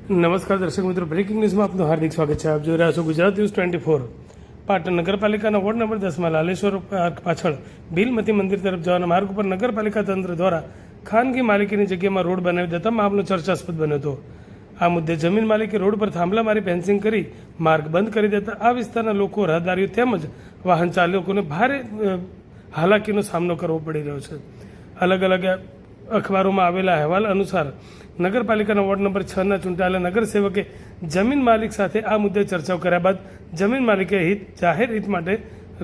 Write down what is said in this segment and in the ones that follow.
નમસ્કાર દર્શક મિત્રો, બ્રેકિંગ ન્યૂઝમાં આપનું હાર્દિક સ્વાગત છે. આપ જોઈ રહ્યા છો ગુજરાત ન્યૂઝ 24. પાટણ નગરપાલિકાના વોર્ડ નંબર 10માં લાલેશ્વર પાર્ક પાછળ ભીલમતી મંદિર તરફ જવાના માર્ગ ઉપર નગરપાલિકા તંત્ર દ્વારા ખાનગી માલિકીની જગ્યામાં રોડ બનાવી દેતા મામલો ચર્ચાસ્પદ બન્યો હતો. આ મુદ્દે જમીન માલિકે રોડ પર થાંભલા મારી ફેન્સિંગ કરી માર્ગ બંધ કરી દેતા આ વિસ્તારના લોકો, રાહદારીઓ તેમજ વાહન ચાલકોને ભારે હાલાકીનો સામનો કરવો પડી રહ્યો છે. અલગ અલગ અખબારોમાં આવેલા અહેવાલ અનુસાર નગરપાલિકાના વોર્ડ નંબર 6ના ચૂંટાયેલા નગરસેવકે જમીન માલિક સાથે આ મુદ્દે ચર્ચાઓ કર્યા બાદ જમીન માલિકે જાહેર હિત માટે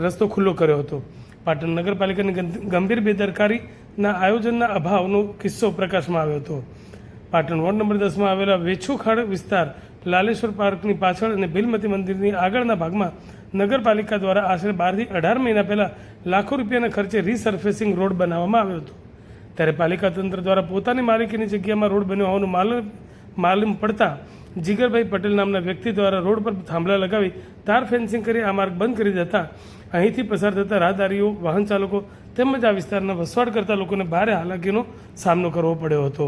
રસ્તો ખુલ્લો કર્યો હતો. પાટણ નગરપાલિકાની ગંભીર બેદરકારીના આયોજનના અભાવનો કિસ્સો પ્રકાશમાં આવ્યો હતો. પાટણ વોર્ડ નંબર 10માં આવેલા વેછુખાડ વિસ્તાર, લાલેશ્વર પાર્કની પાછળ અને ભીલમતી મંદિરની આગળના ભાગમાં નગરપાલિકા દ્વારા આશરે 12 થી 18 મહિના પહેલા લાખો રૂપિયાના ખર્ચે રીસર્ફેસિંગ રોડ બનાવવામાં આવ્યો હતો. ત્યારે પાલિકા તંત્ર દ્વારા પોતાની માલિકીની જગ્યામાં રોડ બન્યો હોવાનું માલુમ પડતા જીગરભાઈ પટેલ નામના વ્યક્તિ દ્વારા રોડ પર થાંભલા લગાવી તાર ફેન્સિંગ કરી આ માર્ગ બંધ કરી દેતા અહીંથી પસાર થતા રાહદારીઓ, વાહન ચાલકો તેમજ આ વિસ્તારના વસવાટ કરતા લોકોને ભારે હાલાકીનો સામનો કરવો પડ્યો હતો.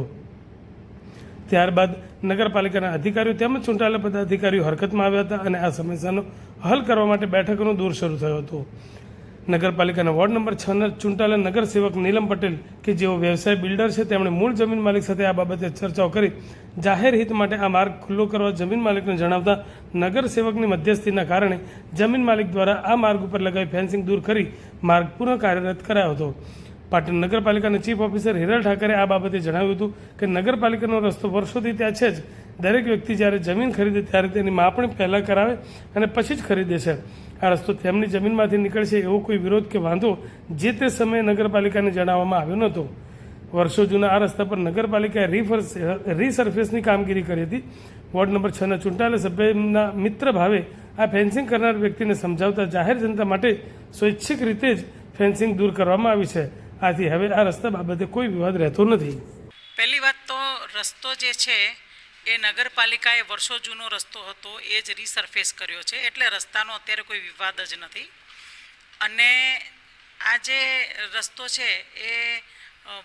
ત્યારબાદ નગરપાલિકાના અધિકારીઓ તેમજ ચૂંટાયેલા પદાધિકારીઓ હરકતમાં આવ્યા હતા અને આ સમસ્યાનો હલ કરવા માટે બેઠકોનો દોર શરૂ થયો હતો. નગરપાલિકાના વોર્ડ નંબર 6ના ચૂંટાયેલા નગરસેવક નીલમ પટેલ, કે જેઓ વ્યવસાય બિલ્ડર છે, તેમણે મૂળ જમીન માલિક સાથે આ બાબતે ચર્ચાઓ કરી જાહેર હિત માટે આ માર્ગ ખુલ્લો કરવા જમીન માલિકને જણાવતા નગરસેવકની મધ્યસ્થીના કારણે જમીન માલિક દ્વારા આ માર્ગ ઉપર લગાવી ફેન્સિંગ દૂર કરી માર્ગ પુનઃ કાર્યરત કરાયો હતો. પાટણ નગરપાલિકાના ચીફ ઓફિસર હિરલ ઠાકરે આ બાબતે જણાવ્યું હતું કે નગરપાલિકાનો રસ્તો વર્ષોથી ત્યાં છે જ. દરેક વ્યક્તિ જ્યારે જમીન ખરીદે ત્યારે તેની માપણી પહેલાં કરાવે અને પછી જ ખરીદે છે. આ રસ્તો તેમની જમીનમાંથી નીકળશે એવો કોઈ વિરોધ કે વાંધો જે તે સમયે નગરપાલિકાને જણાવવામાં આવ્યો નહોતો. વર્ષો જૂના આ રસ્તા પર નગરપાલિકાએ રીસર્ફેસની કામગીરી કરી હતી. વોર્ડ નંબર 6ના ચૂંટાયેલા સભ્યના મિત્ર ભાવે આ ફેન્સિંગ કરનાર વ્યક્તિને સમજાવતા જાહેર જનતા માટે સ્વૈચ્છિક રીતે જ ફેન્સિંગ દૂર કરવામાં આવી છે. આથી હવે આ રસ્તા બાબતે કોઈ વિવાદ રહેતો નથી. પહેલી વાત તો રસ્તો જે છે એ નગરપાલિકાએ વર્ષો જૂનો રસ્તો હતો, એ જ રીસર્ફેસ કર્યો છે, એટલે રસ્તાનો અત્યારે કોઈ વિવાદ જ નથી. અને આ જે રસ્તો છે એ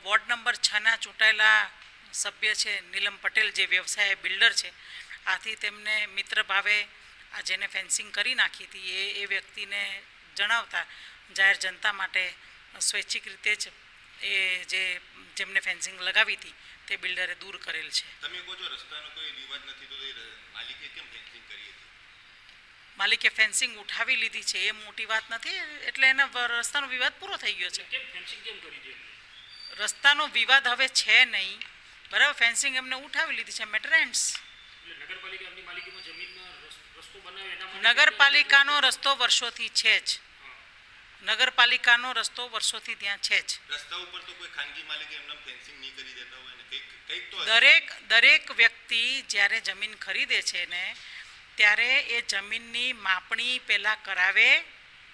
વોર્ડ નંબર 6ના ચૂંટાયેલા સભ્ય છે નીલમ પટેલ, જે વ્યવસાય બિલ્ડર છે, આથી તેમને મિત્ર ભાવે આ જેને ફેન્સિંગ કરી નાખી હતી એ વ્યક્તિને જણાવતા જાહેર જનતા માટે સ્વૈચ્છિક રીતે જ એ જેમને ફેન્સિંગ લગાવી હતી તે બિલ્ડરે દૂર કરેલ છે. તમે કહો છો રસ્તાનો કોઈ વિવાદ નથી, તો માલિકે કેમ ફેન્સિંગ કરી હતી? માલિકે ફેન્સિંગ ઉઠાવી લીધી છે એ મોટી વાત નથી, એટલે એના રસ્તાનો વિવાદ પૂરો થઈ ગયો છે. કેમ ફેન્સિંગ કેમ કરી દે? રસ્તાનો વિવાદ હવે છે નહીં, બરાબર. ફેન્સિંગ એમને ઉઠાવી લીધી છે, મેટર એન્ડ્સ. નગરપાલિકાની માલિકીમાં જમીનમાં રસ્તો બનાવે એના નગરપાલિકાનો રસ્તો વર્ષોથી છે જ. નગરપાલિકાનો રસ્તો વર્ષોથી ત્યાં છે જ. રસ્તા ઉપર તો કોઈ ખાનગી માલિકે એમને ફેન્સિંગ નહીં કરી દેતા હોય ને કંઈક તો દરેક વ્યક્તિ જ્યારે જમીન ખરીદે છે ને ત્યારે એ જમીનની માપણી પહેલાં કરાવે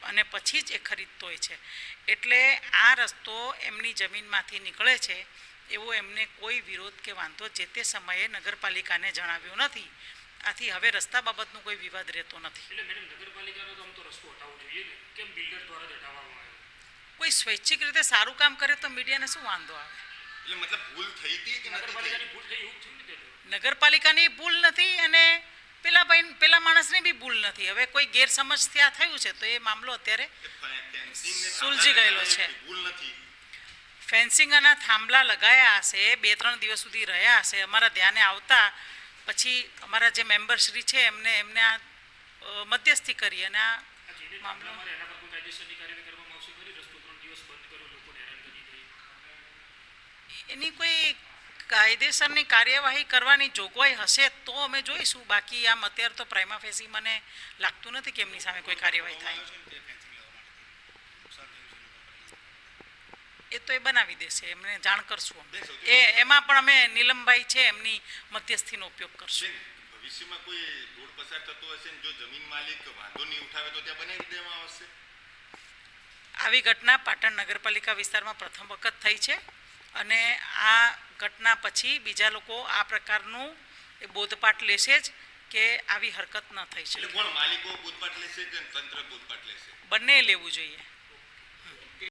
અને પછી જ એ ખરીદતો હોય છે. એટલે આ રસ્તો એમની જમીનમાંથી નીકળે છે એવો એમને કોઈ વિરોધ કે વાંધો જે તે સમયે નગરપાલિકાને જણાવ્યો નથી. આથી હવે રસ્તા બાબતનો કોઈ વિવાદ રહેતો નથી. એટલે મેડમ, નગરપાલિકાનો તો આમ તો રસ્તો હટાવવો જોઈએ ને, કેમ બિલ્ડર દ્વારા જ હટાવવામાં આવ્યો? કોઈ સ્વૈચ્છિક રીતે સારું કામ કરે તો મીડિયાને શું વાંધો આવે? એટલે મતલબ ભૂલ થઈ હતી કે નગરપાલિકાની ભૂલ થઈ એવું છે ને? નગરપાલિકાની ભૂલ નથી અને પેલા માણસની બી ભૂલ નથી. હવે કોઈ ગેરસમજથી આ થયું છે તો એ મામલો અત્યારે સુલઝી ગયેલો છે. ભૂલ નથી. ફેન્સિંગ અને થાંભલા લગાયા હશે, 2-3 દિવસ સુધી રહ્યા હશે, અમારા ધ્યાને આવતા પછી અમારા જે મેમ્બરશ્રી છે એમને આ મધ્યસ્થી કરી અને આ મામલો એની કોઈ કાયદેસરની કાર્યવાહી કરવાની જોગવાઈ હશે તો અમે જોઈશું. બાકી આમ અત્યારે તો પ્રાઇમા ફેસી મને લાગતું નથી કે એમની સામે કોઈ કાર્યવાહી થાય. એ તો એ બનાવી દેશે, એમને જાણ કરશું. એમાં પણ અમે નીલમભાઈ છે એમની મધ્યસ્થીનો ઉપયોગ કરશું. ભવિષ્યમાં કોઈ રોડ પસાર થતો હશે ને જો જમીન માલિક વાંધો નહીં ઉઠાવે તો ત્યાં બનાવી દેવામાં આવશે. આવી ઘટના પાટણ નગરપાલિકા વિસ્તારમાં પ્રથમ વખત થઈ છે અને આ ઘટના પછી બીજા લોકો આ પ્રકારનું બોધપાઠ લેશે જ કે આવી હરકત ન થઈ શકે. કોણ માલિકો બોધપાઠ લેશે કે તંત્ર બોધપાઠ લેશે? બંને લેવું જોઈએ.